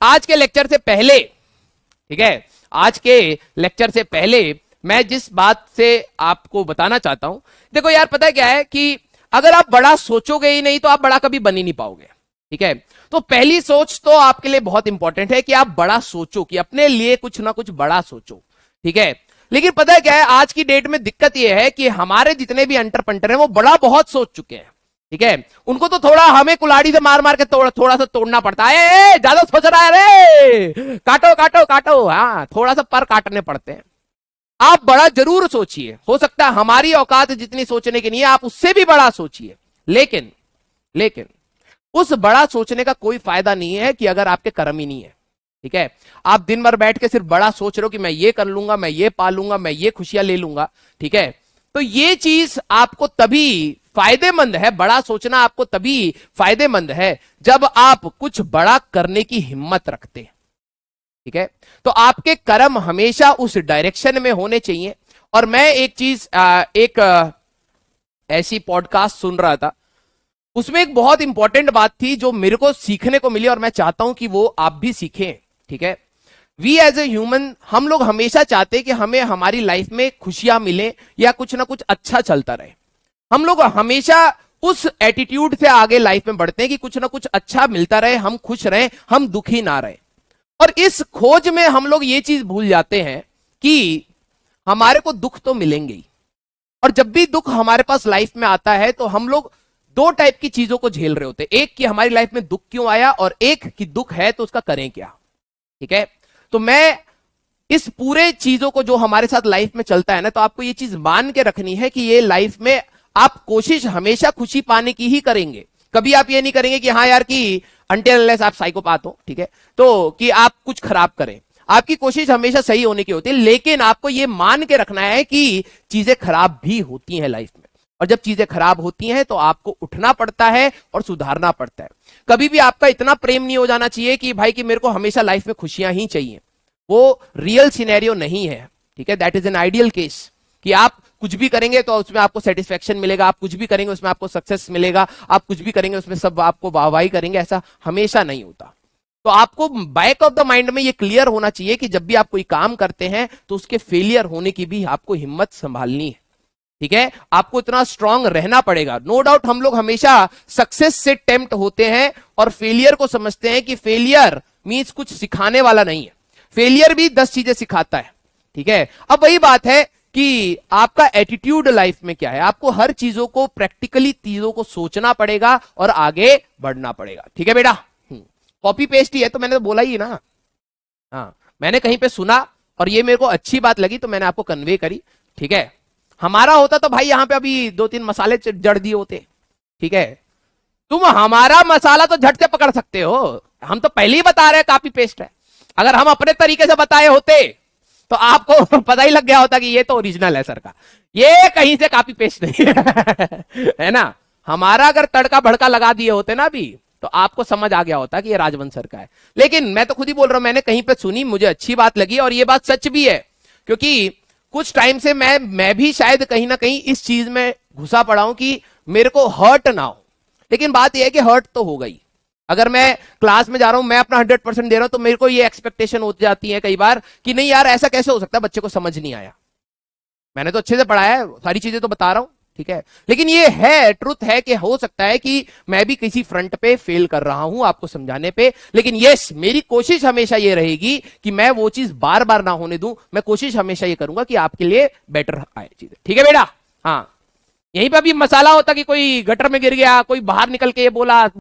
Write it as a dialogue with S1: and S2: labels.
S1: आज के लेक्चर से पहले, ठीक है, आज के लेक्चर से पहले मैं जिस बात से आपको बताना चाहता हूं, देखो यार पता है क्या है कि अगर आप बड़ा सोचोगे ही नहीं तो आप बड़ा कभी बन ही नहीं पाओगे। ठीक है, तो पहली सोच तो आपके लिए बहुत इंपॉर्टेंट है कि आप बड़ा सोचो, कि अपने लिए कुछ ना कुछ बड़ा सोचो। ठीक है, लेकिन पता है क्या है, आज की डेट में दिक्कत यह है कि हमारे जितने भी अंटर पंटर हैं वो बड़ा बहुत सोच चुके हैं। ठीक है, उनको तो थोड़ा हमें कुल्हाड़ी से मार मार के थोड़ा सा तोड़ना पड़ता है। ज्यादा सोच रहा है रे, काटो काटो काटो, हाँ थोड़ा सा पर काटने पड़ते हैं। आप बड़ा जरूर सोचिए, हो सकता है हमारी औकात जितनी सोचने की नहीं है, आप उससे भी बड़ा सोचिए। लेकिन लेकिन उस बड़ा सोचने का कोई फायदा नहीं है कि अगर आपके कर्म ही नहीं है। ठीक है, आप दिन भर बैठ के सिर्फ बड़ा सोच रहे हो कि मैं ये कर लूंगा, मैं ये पालूंगा, मैं ये खुशियां ले लूंगा। ठीक है, तो ये चीज आपको तभी फायदेमंद है, बड़ा सोचना आपको तभी फायदेमंद है जब आप कुछ बड़ा करने की हिम्मत रखते हैं। ठीक है, तो आपके कर्म हमेशा उस डायरेक्शन में होने चाहिए। और मैं एक चीज ऐसी पॉडकास्ट सुन रहा था, उसमें एक बहुत इंपॉर्टेंट बात थी जो मेरे को सीखने को मिली और मैं चाहता हूं कि वो आप भी सीखें। ठीक है, वी एज ए ह्यूमन, हम लोग हमेशा चाहते हैं कि हमें हमारी लाइफ में खुशियां मिले या कुछ ना कुछ अच्छा चलता रहे। हम लोग हमेशा उस एटीट्यूड से आगे लाइफ में बढ़ते हैं कि कुछ ना कुछ अच्छा मिलता रहे, हम खुश रहें, हम दुखी ना रहे। और इस खोज में हम लोग ये चीज भूल जाते हैं कि हमारे को दुख तो मिलेंगे ही, और जब भी दुख हमारे पास लाइफ में आता है तो हम लोग दो टाइप की चीजों को झेल रहे होते हैं। एक कि हमारी लाइफ में दुख क्यों आया, और एक कि दुख है तो उसका करें क्या। ठीक है, तो मैं इस पूरे चीजों को जो हमारे साथ लाइफ में चलता है ना, तो आपको ये चीज मान के रखनी है कि ये लाइफ में आप कोशिश हमेशा खुशी पाने की ही करेंगे। कभी आप ये नहीं करेंगे कि हाँ यार कि अनटिल अनलेस आप साइकोपाथ हो, ठीक है, तो कि आप कुछ खराब करें। आपकी कोशिश हमेशा सही होने की होती है, लेकिन आपको ये मान के रखना है कि चीजें खराब भी होती हैं लाइफ में, और जब चीजें खराब होती हैं तो आपको उठना पड़ता है और सुधारना पड़ता है। कभी भी आपका इतना प्रेम नहीं हो जाना चाहिए कि भाई कि मेरे को हमेशा लाइफ में खुशियां ही चाहिए। वो रियल सिनेरियो नहीं है। ठीक है, that is an ideal case कि आप कुछ भी करेंगे तो उसमें आपको सेटिस्फेक्शन मिलेगा, आप कुछ भी करेंगे उसमें आपको सक्सेस मिलेगा, आप कुछ भी करेंगे उसमें सब आपको वाहवाही करेंगे, ऐसा हमेशा नहीं होता। तो आपको बैक ऑफ द माइंड में ये क्लियर होना चाहिए कि जब भी आप कोई काम करते हैं तो उसके फेलियर होने की भी आपको हिम्मत संभालनी है। ठीक है, आपको इतना स्ट्रांग रहना पड़ेगा। नो डाउट हम लोग हमेशा सक्सेस से टेम्प्ट होते हैं और फेलियर को समझते हैं कि फेलियर मींस कुछ सिखाने वाला नहीं है। फेलियर भी 10 चीजें सिखाता है। ठीक है, अब वही बात है कि आपका एटीट्यूड लाइफ में क्या है। आपको हर चीजों को प्रैक्टिकली चीजों को सोचना पड़ेगा और आगे बढ़ना पड़ेगा। ठीक है बेटा, कॉपी पेस्ट ही है तो मैंने तो बोला ही ना। हाँ, मैंने कहीं पे सुना और ये मेरे को अच्छी बात लगी तो मैंने आपको कन्वे करी। ठीक है, हमारा होता तो भाई यहां पे अभी 2-3 मसाले जड़ दिए होते। ठीक है, तुम हमारा मसाला तो झट से पकड़ सकते हो, हम तो पहले ही बता रहे हैं कॉपी पेस्ट है। अगर हम अपने तरीके से बताए होते तो आपको पता ही लग गया होता कि ये तो ओरिजिनल है सर का, ये कहीं से कॉपी पेस्ट नहीं है है ना। हमारा अगर तड़का भड़का लगा दिए होते ना अभी तो आपको समझ आ गया होता कि ये राजवंश सर का है। लेकिन मैं तो खुद ही बोल रहा हूं, मैंने कहीं पे सुनी, मुझे अच्छी बात लगी और ये बात सच भी है, क्योंकि कुछ टाइम से मैं भी शायद कहीं ना कहीं इस चीज में घुसा पड़ा हूं कि मेरे को हर्ट ना हो। लेकिन बात यह है कि हर्ट तो हो गई। अगर मैं क्लास में जा रहा हूं, मैं अपना 100% दे रहा हूं, तो मेरे को ये एक्सपेक्टेशन हो जाती है कई बार कि नहीं यार ऐसा कैसे हो सकता है, बच्चे को समझ नहीं आया। मैंने तो अच्छे से पढ़ाया है, सारी चीजें तो बता रहा हूं। ठीक है, लेकिन ये है ट्रुथ है कि हो सकता है कि मैं भी किसी फ्रंट पे फेल कर रहा हूं आपको समझाने पे। लेकिन यस, मेरी कोशिश हमेशा ये रहेगी कि मैं वो चीज बार बार ना होने दूं। मैं कोशिश हमेशा ये करूंगा कि आपके लिए बेटर आए चीजें। ठीक है बेटा, हाँ, यहीं पे अभी मसाला होता कि कोई गटर में गिर गया, कोई बाहर निकल के ये बोला